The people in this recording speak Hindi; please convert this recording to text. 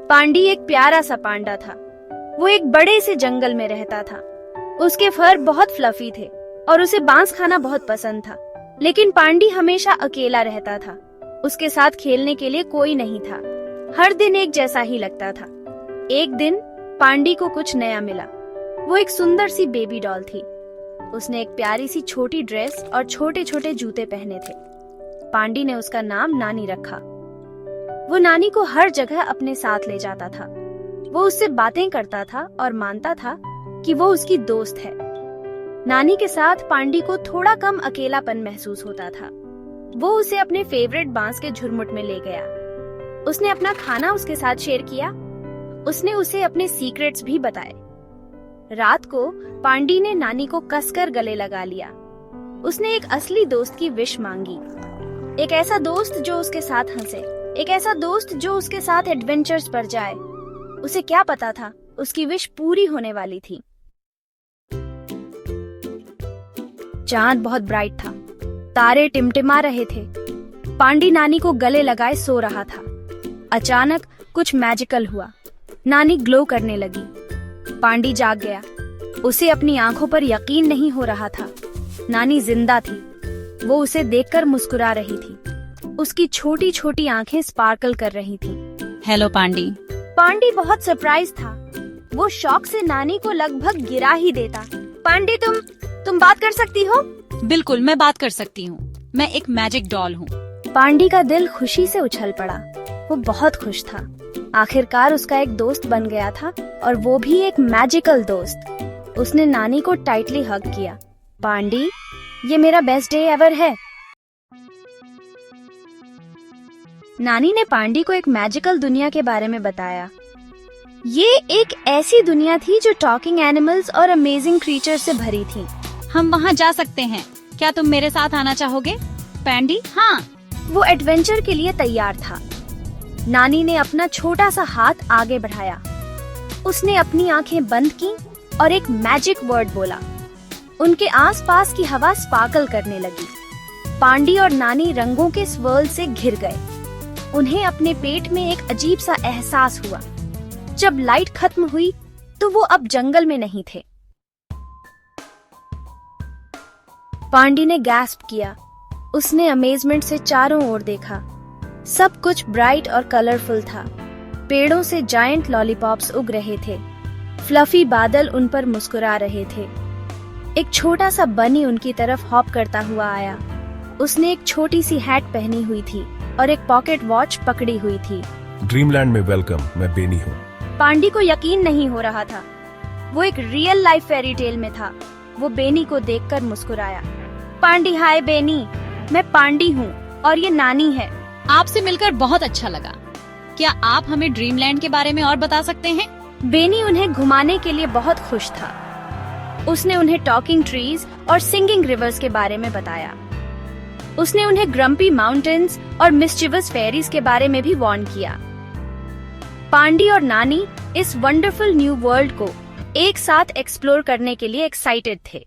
पांडी एक प्यारा सा पांडा था। वो एक बड़े से जंगल में रहता था। उसके फर बहुत फ्लफी थे और उसे बांस खाना बहुत पसंद था। लेकिन पांडी हमेशा अकेला रहता था। उसके साथ खेलने के लिए कोई नहीं था। हर दिन एक जैसा ही लगता था। एक दिन पांडी को कुछ नया मिला। वो एक सुंदर सी बेबी डॉल थी। उसने एक प्यारी सी छोटी ड्रेस और छोटे छोटे जूते पहने थे। पांडी ने उसका नाम नानी रखा। वो नानी को हर जगह अपने साथ ले जाता था। वो उससे बातें करता था और मानता था कि वो उसकी दोस्त है। नानी के साथ पांडी को थोड़ा कम अकेलापन महसूस होता था। वो उसे अपने फेवरेट बांस के झुरमुट में ले गया। उसने अपना खाना उसके साथ शेयर किया। उसने उसे अपने सीक्रेट्स भी बताए। रात को पांडी ने नानी को कसकर गले लगा लिया। उसने एक असली दोस्त की विश मांगी। एक ऐसा दोस्त जो उसके साथ हंसे, एक ऐसा दोस्त जो उसके साथ एडवेंचर्स पर जाए। उसे क्या पता था, उसकी विश पूरी होने वाली थी। चांद बहुत ब्राइट था। तारे टिमटिमा रहे थे। पांडी नानी को गले लगाए सो रहा था। अचानक कुछ मैजिकल हुआ। नानी ग्लो करने लगी। पांडी जाग गया। उसे अपनी आंखों पर यकीन नहीं हो रहा था। नानी जिंदा थी। वो उसे देखकर मुस्कुरा रही थी। उसकी छोटी छोटी आंखें स्पार्कल कर रही थी। हेलो पांडी। पांडी बहुत सरप्राइज था। वो शौक से नानी को लगभग गिरा ही देता। पांडी तुम बात कर सकती हो? बिल्कुल, मैं बात कर सकती हूँ। मैं एक मैजिक डॉल हूँ। पांडी का दिल खुशी से उछल पड़ा। वो बहुत खुश था। आखिरकार उसका एक दोस्त बन गया था, और वो भी एक मैजिकल दोस्त। उसने नानी को टाइटली हग किया। पांडी, ये मेरा बेस्ट डे एवर है। नानी ने पांडी को एक मैजिकल दुनिया के बारे में बताया। ये एक ऐसी दुनिया थी जो टॉकिंग एनिमल्स और अमेजिंग क्रीचर से भरी थी। हम वहाँ जा सकते हैं। क्या तुम मेरे साथ आना चाहोगे? पांडी, हाँ। वो एडवेंचर के लिए तैयार था। नानी ने अपना छोटा सा हाथ आगे बढ़ाया। उसने अपनी आंखें बंद की और एक मैजिक वर्ड बोला। उनके आसपास की हवा स्पार्कल करने लगी। पांडी और नानी रंगों के स्वर्ल से घिर गए। उन्हें अपने पेट में एक अजीब सा एहसास हुआ। जब लाइट खत्म हुई तो वो अब जंगल में नहीं थे। पांडी ने गैस्प किया। उसने अमेजमेंट से चारों ओर देखा। सब कुछ ब्राइट और कलरफुल था। पेड़ों से जायंट लॉलीपॉप्स उग रहे थे। फ्लफी बादल उन पर मुस्कुरा रहे थे। एक छोटा सा बनी उनकी तरफ हॉप करता हुआ आया। उसने एक छोटी सी हैट पहनी हुई थी और एक पॉकेट वॉच पकड़ी हुई थी। ड्रीमलैंड में वेलकम, मैं बेनी हूँ। पांडी को यकीन नहीं हो रहा था। वो एक रियल लाइफ फेरी टेल में था। वो बेनी को देखकर मुस्कुराया। पांडी, हाय बेनी, मैं पांडी हूँ और ये नानी है। आपसे मिलकर बहुत अच्छा लगा। क्या आप हमें ड्रीमलैंड के बारे में और बता सकते हैं? बेनी उन्हें घुमाने के लिए बहुत खुश था। उसने उन्हें टॉकिंग ट्रीज और सिंगिंग रिवर्स के बारे में बताया। उसने उन्हें ग्रम्पी माउंटेन्स और मिस्चिवस फेरीज के बारे में भी वार्न किया। पांडी और नानी इस वंडरफुल न्यू वर्ल्ड को एक साथ एक्सप्लोर करने के लिए एक्साइटेड थे।